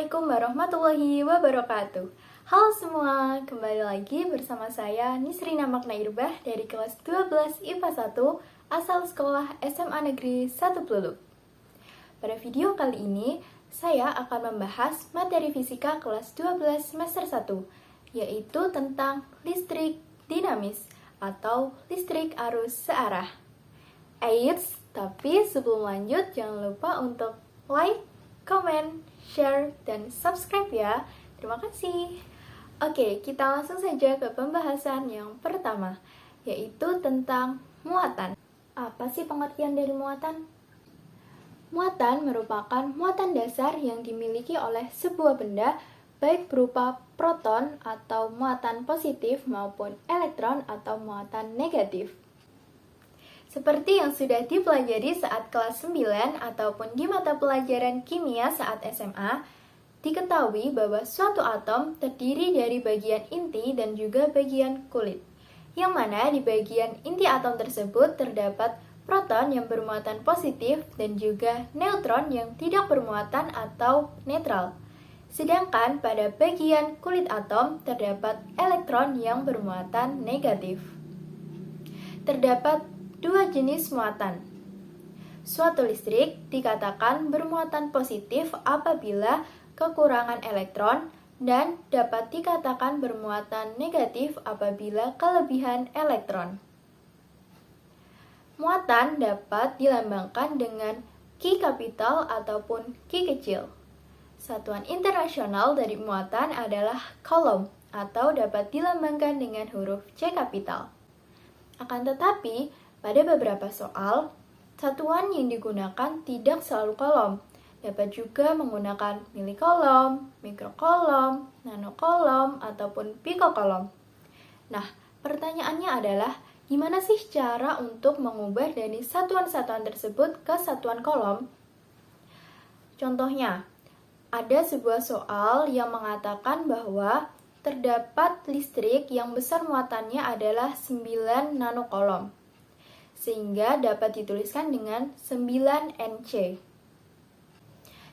Assalamualaikum warahmatullahi wabarakatuh. Halo semua, kembali lagi bersama saya Nisrina Makna Irbah dari kelas 12 IPA 1 asal sekolah SMA Negeri 1 Peluluk. Pada video kali ini, saya akan membahas materi fisika kelas 12 semester 1, yaitu tentang listrik dinamis atau listrik arus searah. Eits, tapi sebelum lanjut jangan lupa untuk like, comment, share, dan subscribe ya. Terima kasih. Oke, kita langsung saja ke pembahasan yang pertama, yaitu tentang muatan. Apa sih pengertian dari muatan? Muatan merupakan muatan dasar yang dimiliki oleh sebuah benda, baik berupa proton atau muatan positif maupun elektron atau muatan negatif. Seperti yang sudah dipelajari saat kelas 9 ataupun di mata pelajaran kimia saat SMA, diketahui bahwa suatu atom terdiri dari bagian inti dan juga bagian kulit, yang mana di bagian inti atom tersebut terdapat proton yang bermuatan positif dan juga neutron yang tidak bermuatan atau netral. Sedangkan pada bagian kulit atom terdapat elektron yang bermuatan negatif. Terdapat dua jenis muatan. Suatu listrik dikatakan bermuatan positif apabila kekurangan elektron dan dapat dikatakan bermuatan negatif apabila kelebihan elektron. Muatan dapat dilambangkan dengan Q kapital ataupun Q kecil. Satuan internasional dari muatan adalah coulomb atau dapat dilambangkan dengan huruf C kapital. Akan tetapi, pada beberapa soal, satuan yang digunakan tidak selalu coulomb. Dapat juga menggunakan milicoulomb, microcoulomb, nanocoulomb, ataupun picocoulomb. Nah, pertanyaannya adalah, gimana sih cara untuk mengubah dari satuan-satuan tersebut ke satuan coulomb? Contohnya, ada sebuah soal yang mengatakan bahwa terdapat listrik yang besar muatannya adalah 9 nanocoulomb, sehingga dapat dituliskan dengan 9 Nc.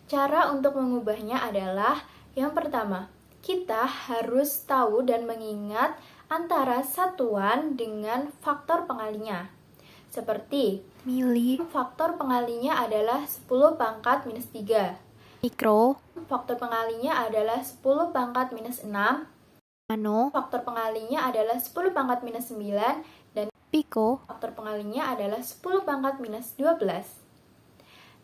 Cara untuk mengubahnya adalah, yang pertama, kita harus tahu dan mengingat antara satuan dengan faktor pengalinya. Seperti Mili, faktor pengalinya adalah 10 pangkat minus 3. mikro, Faktor pengalinya adalah 10 pangkat minus 6. nano, Faktor pengalinya adalah 10 pangkat minus 9. Dan piko, faktor pengalinya adalah 10 pangkat minus 12.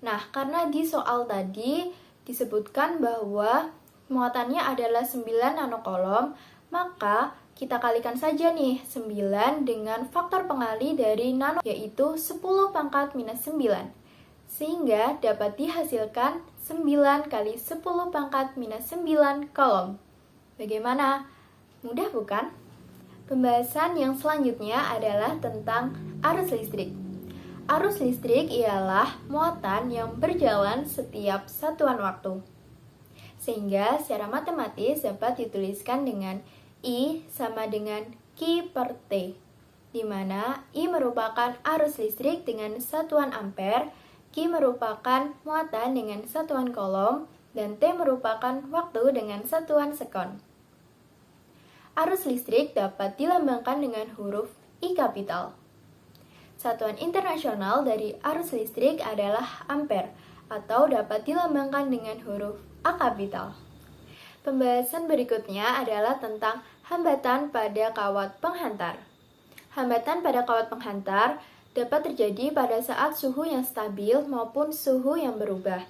Nah, karena di soal tadi disebutkan bahwa muatannya adalah 9 nanocoulomb, maka kita kalikan saja nih 9 dengan faktor pengali dari nano, yaitu 10 pangkat minus 9. Sehingga dapat dihasilkan 9 kali 10 pangkat minus 9 coulomb. Bagaimana? Mudah bukan? Pembahasan yang selanjutnya adalah tentang arus listrik. Arus listrik ialah muatan yang berjalan setiap satuan waktu. Sehingga secara matematis dapat dituliskan dengan I sama dengan Q per T, di mana I merupakan arus listrik dengan satuan ampere, Q merupakan muatan dengan satuan coulomb, dan T merupakan waktu dengan satuan sekon. Arus listrik dapat dilambangkan dengan huruf I kapital. Satuan internasional dari arus listrik adalah ampere, atau dapat dilambangkan dengan huruf A kapital. Pembahasan berikutnya adalah tentang hambatan pada kawat penghantar. Hambatan pada kawat penghantar dapat terjadi pada saat suhu yang stabil maupun suhu yang berubah.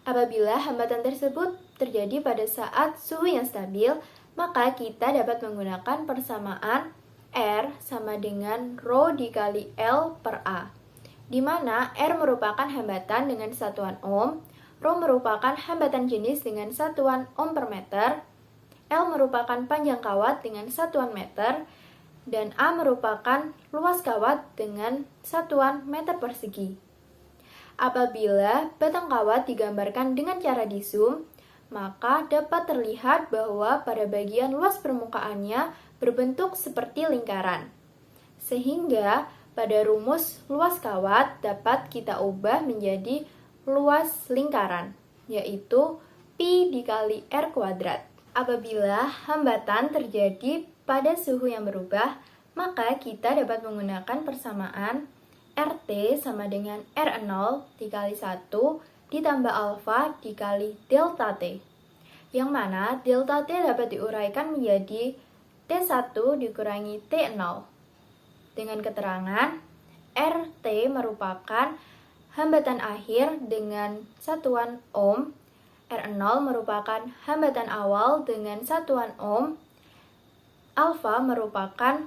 Apabila hambatan tersebut terjadi pada saat suhu yang stabil, maka kita dapat menggunakan persamaan R sama dengan Rho dikali L per A, di mana R merupakan hambatan dengan satuan ohm, Rho merupakan hambatan jenis dengan satuan ohm per meter, L merupakan panjang kawat dengan satuan meter, dan A merupakan luas kawat dengan satuan meter persegi. Apabila batang kawat digambarkan dengan cara di zoom, maka dapat terlihat bahwa pada bagian luas permukaannya berbentuk seperti lingkaran. Sehingga pada rumus luas kawat dapat kita ubah menjadi luas lingkaran, yaitu Pi dikali R kuadrat. Apabila hambatan terjadi pada suhu yang berubah, maka kita dapat menggunakan persamaan RT sama dengan R0 dikali 1 ditambah alfa dikali delta T. Yang mana delta T dapat diuraikan menjadi T1 dikurangi T0. Dengan keterangan, RT merupakan hambatan akhir dengan satuan ohm, R0 merupakan hambatan awal dengan satuan ohm, alfa merupakan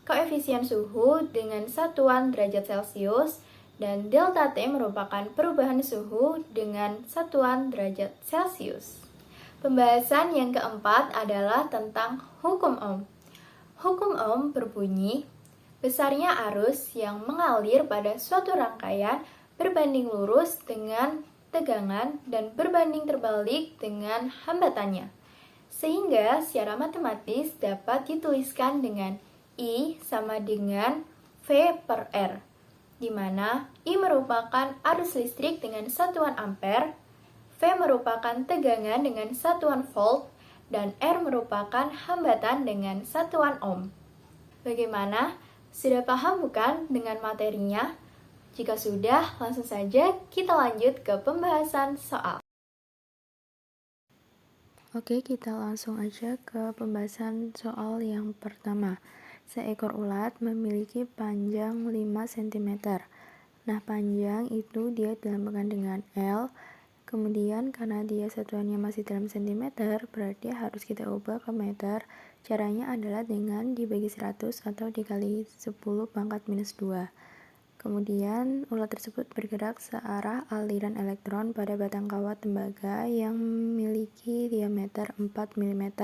koefisien suhu dengan satuan derajat Celcius, dan delta T merupakan perubahan suhu dengan satuan derajat Celcius. Pembahasan yang keempat adalah tentang hukum ohm. Hukum ohm berbunyi, besarnya arus yang mengalir pada suatu rangkaian berbanding lurus dengan tegangan dan berbanding terbalik dengan hambatannya. Sehingga secara matematis dapat dituliskan dengan I sama dengan V per R, di mana I merupakan arus listrik dengan satuan ampere, V merupakan tegangan dengan satuan volt, dan R merupakan hambatan dengan satuan ohm. Bagaimana? Sudah paham bukan dengan materinya? Jika sudah, langsung saja kita lanjut ke pembahasan soal. Oke, kita langsung aja ke pembahasan soal yang pertama. Seekor ulat memiliki panjang 5 cm. Nah, panjang itu dia dilambangkan dengan L. Kemudian karena dia satuannya masih dalam cm, berarti harus kita ubah ke meter. Caranya adalah dengan dibagi 100 atau dikali 10 pangkat minus 2. Kemudian, ulat tersebut bergerak searah aliran elektron pada batang kawat tembaga yang memiliki diameter 4 mm.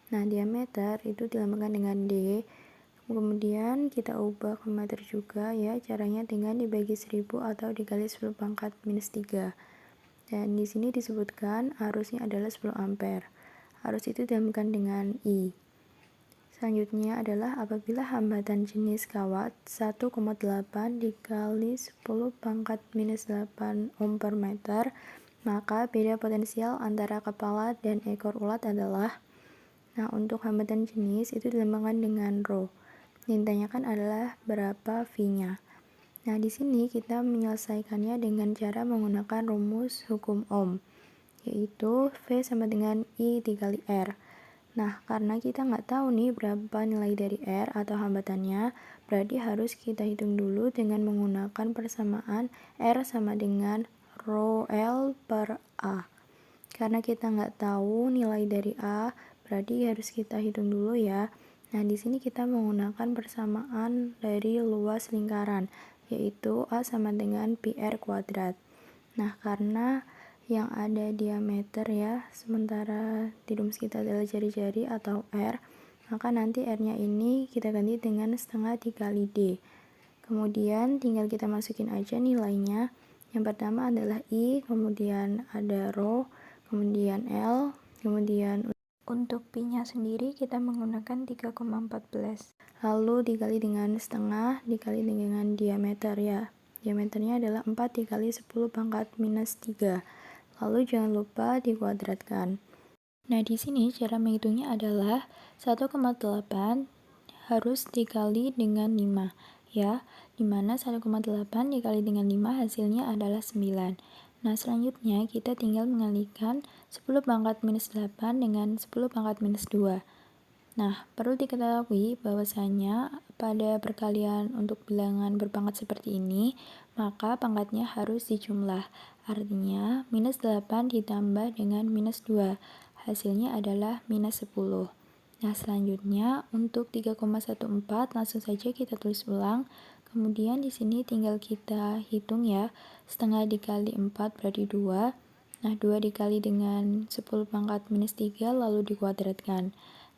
Nah, diameter itu dilambangkan dengan D. Kemudian, kita ubah ke meter juga ya, caranya dengan dibagi 1000 atau dikali 10 pangkat minus 3. Dan di sini disebutkan arusnya adalah 10 ampere. Arus itu dilambangkan dengan I. Selanjutnya adalah apabila hambatan jenis kawat 1,8 dikali 10 pangkat minus 8 ohm per meter, maka beda potensial antara kepala dan ekor ulat adalah, nah untuk hambatan jenis itu dilambangkan dengan rho. Yang ditanyakan adalah berapa V-nya. Nah di sini kita menyelesaikannya dengan cara menggunakan rumus hukum ohm, yaitu V sama dengan I dikali R. Nah, karena kita nggak tahu nih berapa nilai dari R atau hambatannya, berarti harus kita hitung dulu dengan menggunakan persamaan R sama dengan rho L per A. Karena kita nggak tahu nilai dari A, berarti harus kita hitung dulu ya. Nah, di sini kita menggunakan persamaan dari luas lingkaran, yaitu A sama dengan pi R kuadrat. Nah, karena yang ada diameter ya, sementara di rumus kita adalah jari-jari atau R, maka nanti R-nya ini kita ganti dengan setengah dikali D. Kemudian tinggal kita masukin aja nilainya. Yang pertama adalah I, kemudian ada rho, kemudian L, kemudian untuk pi-nya sendiri kita menggunakan 3,14. Lalu dikali dengan setengah dikali dengan diameter ya. Diameternya adalah 4 dikali 10 pangkat minus 3. Lalu jangan lupa dikuadratkan. Nah, di sini cara menghitungnya adalah 1,8 harus dikali dengan 5 ya, dimana 1,8 dikali dengan 5 hasilnya adalah 9. Nah, selanjutnya kita tinggal mengalihkan 10 pangkat minus 8 dengan 10 pangkat minus 2. Nah, perlu diketahui bahwasanya pada perkalian untuk bilangan berpangkat seperti ini, maka pangkatnya harus dijumlah. Artinya, minus 8 ditambah dengan minus 2. Hasilnya adalah minus 10. Nah, selanjutnya untuk 3,14 langsung saja kita tulis ulang. Kemudian di sini tinggal kita hitung ya. Setengah dikali 4 berarti 2. Nah, 2 dikali dengan 10 pangkat minus 3 lalu dikuadratkan.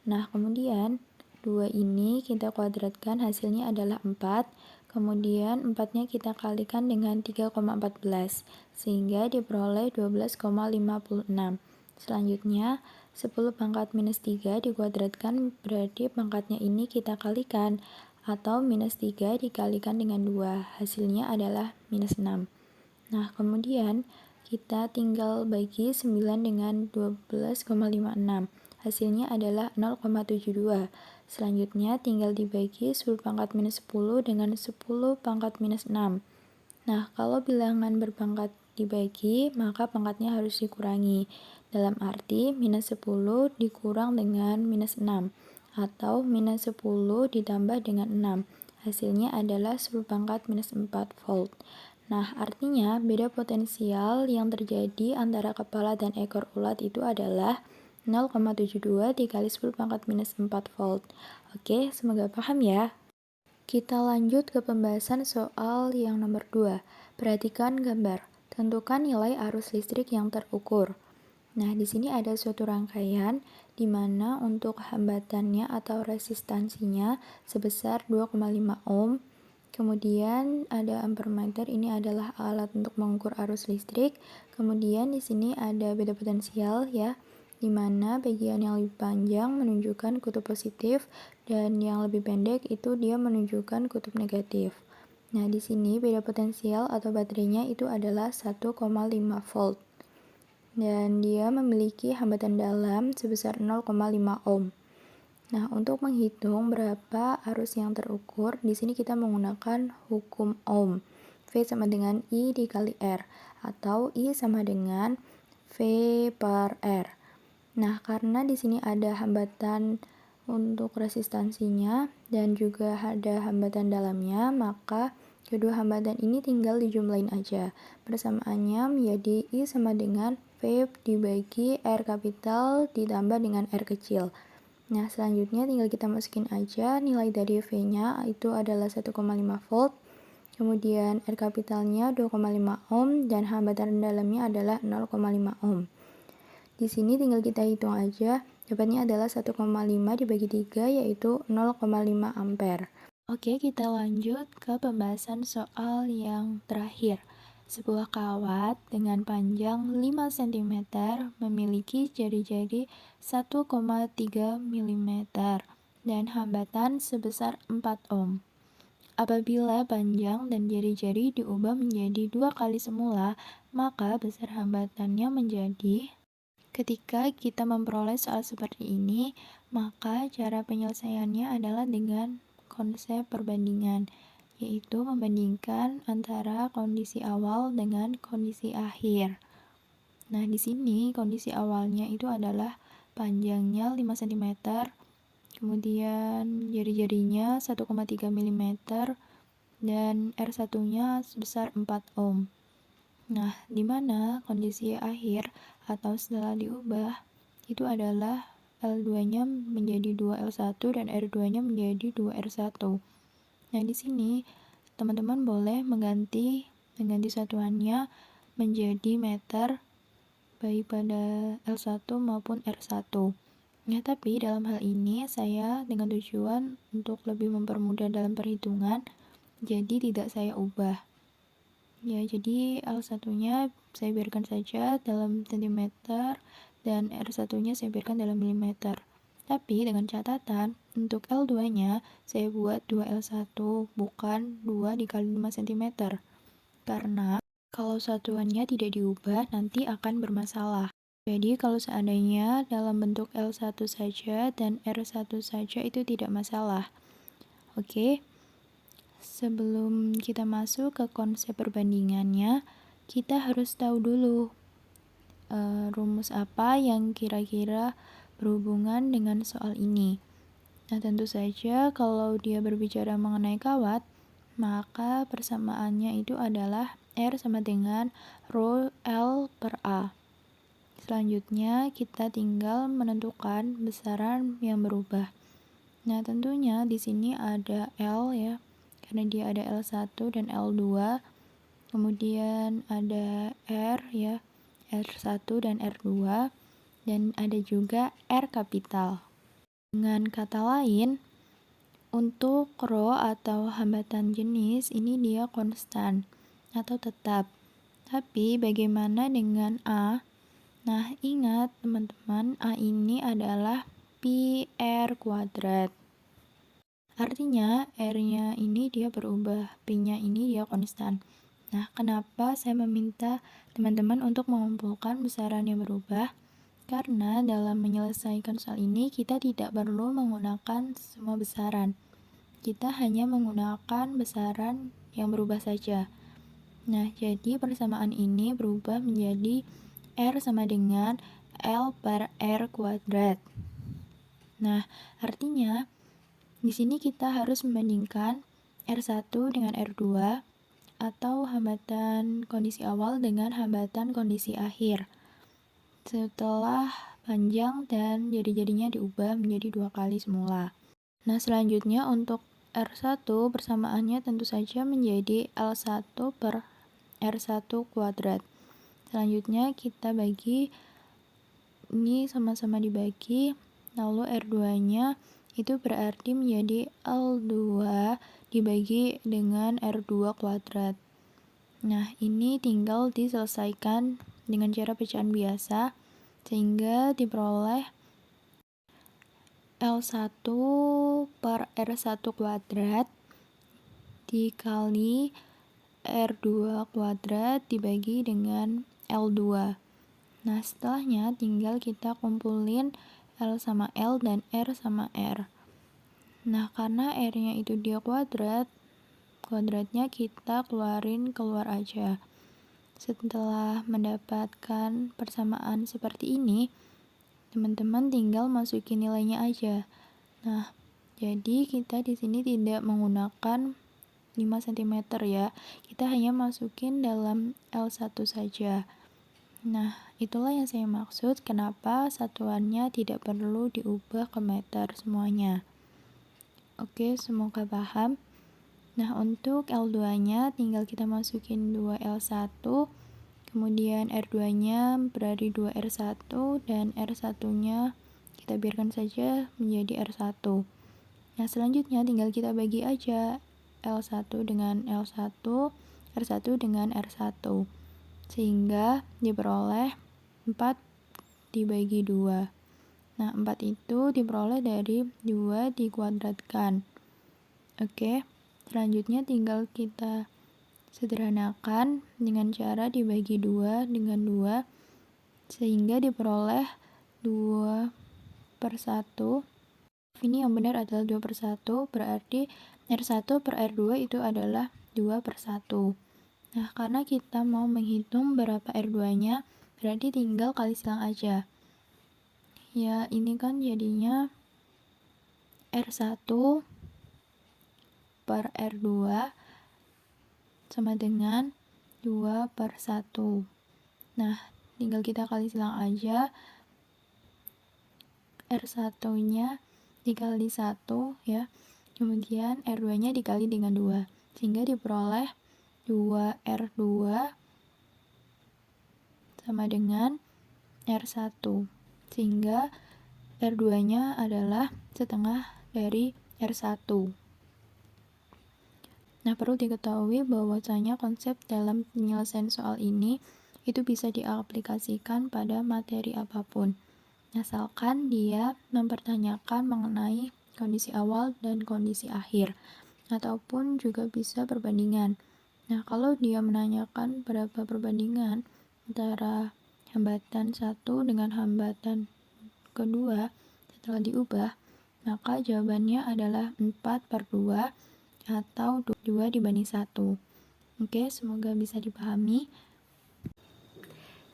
Nah, kemudian 2 ini kita kuadratkan, hasilnya adalah 4. Kemudian 4-nya kita kalikan dengan 3,14, sehingga diperoleh 12,56. Selanjutnya, 10 pangkat minus 3 dikuadratkan, berarti pangkatnya ini kita kalikan, atau minus 3 dikalikan dengan 2, hasilnya adalah minus 6. Nah, kemudian kita tinggal bagi 9 dengan 12,56. Hasilnya adalah 0,72. Selanjutnya tinggal dibagi 10 pangkat minus 10 dengan 10 pangkat minus 6. Nah, kalau bilangan berpangkat dibagi, maka pangkatnya harus dikurangi. Dalam arti, minus 10 dikurang dengan minus 6, atau minus 10 ditambah dengan 6. Hasilnya adalah 10 pangkat minus 4 volt. Nah, artinya beda potensial yang terjadi antara kepala dan ekor ulat itu adalah 0,72 dikali 10 pangkat minus 4 volt. Oke, semoga paham ya. Kita lanjut ke pembahasan soal yang nomor 2. Perhatikan gambar. Tentukan nilai arus listrik yang terukur. Nah, di sini ada suatu rangkaian di mana untuk hambatannya atau resistansinya sebesar 2,5 ohm. Kemudian ada ampermeter, ini adalah alat untuk mengukur arus listrik. Kemudian di sini ada beda potensial ya, di mana bagian yang lebih panjang menunjukkan kutub positif dan yang lebih pendek itu dia menunjukkan kutub negatif. Nah, di sini beda potensial atau baterainya itu adalah 1,5 volt. Dan dia memiliki hambatan dalam sebesar 0,5 ohm. Nah, untuk menghitung berapa arus yang terukur, di sini kita menggunakan hukum Ohm. V sama dengan I dikali R, atau I sama dengan V per R. Nah, karena di sini ada hambatan untuk resistansinya dan juga ada hambatan dalamnya, maka kedua hambatan ini tinggal dijumlahin aja. Persamaannya menjadi I sama dengan V dibagi R kapital ditambah dengan R kecil. Nah, selanjutnya tinggal kita masukin aja nilai dari V-nya itu adalah 1,5 volt. Kemudian R kapitalnya 2,5 ohm dan hambatan dalamnya adalah 0,5 ohm. Di sini tinggal kita hitung aja, jawabannya adalah 1,5 dibagi 3 yaitu 0,5 ampere. Oke, kita lanjut ke pembahasan soal yang terakhir. Sebuah kawat dengan panjang 5 cm memiliki jari-jari 1,3 mm dan hambatan sebesar 4 ohm. Apabila panjang dan jari-jari diubah menjadi 2 kali semula, maka besar hambatannya menjadi. Ketika kita memperoleh soal seperti ini, maka cara penyelesaiannya adalah dengan konsep perbandingan, yaitu membandingkan antara kondisi awal dengan kondisi akhir. Nah, di sini kondisi awalnya itu adalah panjangnya 5 cm, kemudian jari-jarinya 1,3 mm, dan R1-nya sebesar 4 ohm. Nah, di mana kondisi akhir atau setelah diubah itu adalah L2-nya menjadi 2L1 dan R2-nya menjadi 2R1. Nah, di sini teman-teman boleh mengganti satuannya menjadi meter baik pada L1 maupun R1. Ya, tapi dalam hal ini saya dengan tujuan untuk lebih mempermudah dalam perhitungan, jadi tidak saya ubah. Ya, jadi L1-nya saya biarkan saja dalam cm dan R1-nya saya biarkan dalam milimeter. Tapi dengan catatan, untuk L2-nya saya buat 2L1, bukan 2 dikali 5 cm. Karena kalau satuannya tidak diubah, nanti akan bermasalah. Jadi kalau seandainya dalam bentuk L1 saja dan R1 saja itu tidak masalah. Oke, sebelum kita masuk ke konsep perbandingannya, kita harus tahu dulu rumus apa yang kira-kira berhubungan dengan soal ini. Nah, tentu saja kalau dia berbicara mengenai kawat, maka persamaannya itu adalah R sama dengan rho L per A. Selanjutnya, kita tinggal menentukan besaran yang berubah. Nah, tentunya di sini ada L ya, karena dia ada L1 dan L2. Kemudian ada R ya, R1 dan R2. Dan ada juga R kapital. Dengan kata lain, untuk rho atau hambatan jenis ini dia konstan atau tetap. Tapi bagaimana dengan A? Nah, ingat teman-teman, A ini adalah pi R kuadrat. Artinya R-nya ini dia berubah, P-nya ini dia konstan. Nah, kenapa saya meminta teman-teman untuk mengumpulkan besaran yang berubah? Karena dalam menyelesaikan soal ini, kita tidak perlu menggunakan semua besaran. Kita hanya menggunakan besaran yang berubah saja. Nah, jadi persamaan ini berubah menjadi R sama dengan L per R kuadrat. Nah, artinya di sini kita harus membandingkan R1 dengan R2 atau hambatan kondisi awal dengan hambatan kondisi akhir. Setelah panjang dan jadi-jadinya diubah menjadi 2 kali semula. Nah, selanjutnya untuk R1 persamaannya tentu saja menjadi L1 per R1 kuadrat. Selanjutnya kita bagi, ini sama-sama dibagi, lalu R2-nya itu berarti menjadi L2 dibagi dengan R2 kuadrat. Nah, ini tinggal diselesaikan dengan cara pecahan biasa, sehingga diperoleh L1 per R1 kuadrat dikali R2 kuadrat dibagi dengan L2. Nah, setelahnya tinggal kita kumpulin L sama L dan R sama R. Nah, karena R-nya itu dia kuadratnya kita keluar aja. Setelah mendapatkan persamaan seperti ini, teman-teman tinggal masukin nilainya aja. Nah, jadi kita di sini tidak menggunakan 5 cm ya. Kita hanya masukin dalam L1 saja. Nah, itulah yang saya maksud kenapa satuannya tidak perlu diubah ke meter semuanya. Oke, semoga paham. Nah, untuk L2-nya tinggal kita masukin 2L1, kemudian R2-nya berarti 2R1, dan R1-nya kita biarkan saja menjadi R1. Nah, selanjutnya tinggal kita bagi aja L1 dengan L1, R1 dengan R1, sehingga diperoleh 4 dibagi 2. Nah, 4 itu diperoleh dari 2 dikuadratkan. Oke, selanjutnya tinggal kita sederhanakan dengan cara dibagi 2 dengan 2, sehingga diperoleh 2 per 1. Ini yang benar adalah 2 per 1, berarti R1 per R2 itu adalah 2 per 1. Nah, karena kita mau menghitung berapa R2-nya, berarti tinggal kali silang aja. Ya, ini kan jadinya R1 per R2 sama dengan 2 per 1. Nah, tinggal kita kali silang aja. R1-nya dikali 1 ya. Kemudian R2-nya dikali dengan 2. Sehingga diperoleh 2R2 sama dengan R1. Sehingga R2-nya adalah setengah dari R1. Nah, perlu diketahui bahwasanya konsep dalam penyelesaian soal ini itu bisa diaplikasikan pada materi apapun, asalkan dia mempertanyakan mengenai kondisi awal dan kondisi akhir, ataupun juga bisa perbandingan. Nah, kalau dia menanyakan berapa perbandingan antara hambatan 1 dengan hambatan kedua setelah diubah, maka jawabannya adalah 4 per 2 atau 2 dibanding 1. Oke, semoga bisa dipahami.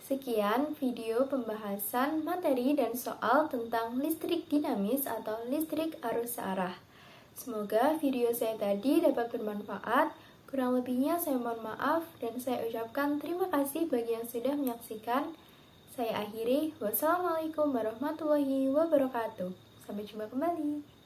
Sekian video pembahasan materi dan soal tentang listrik dinamis atau listrik arus searah. Semoga video saya tadi dapat bermanfaat. Kurang lebihnya saya mohon maaf dan saya ucapkan terima kasih bagi yang sudah menyaksikan. Saya akhiri. Wassalamualaikum warahmatullahi wabarakatuh. Sampai jumpa kembali.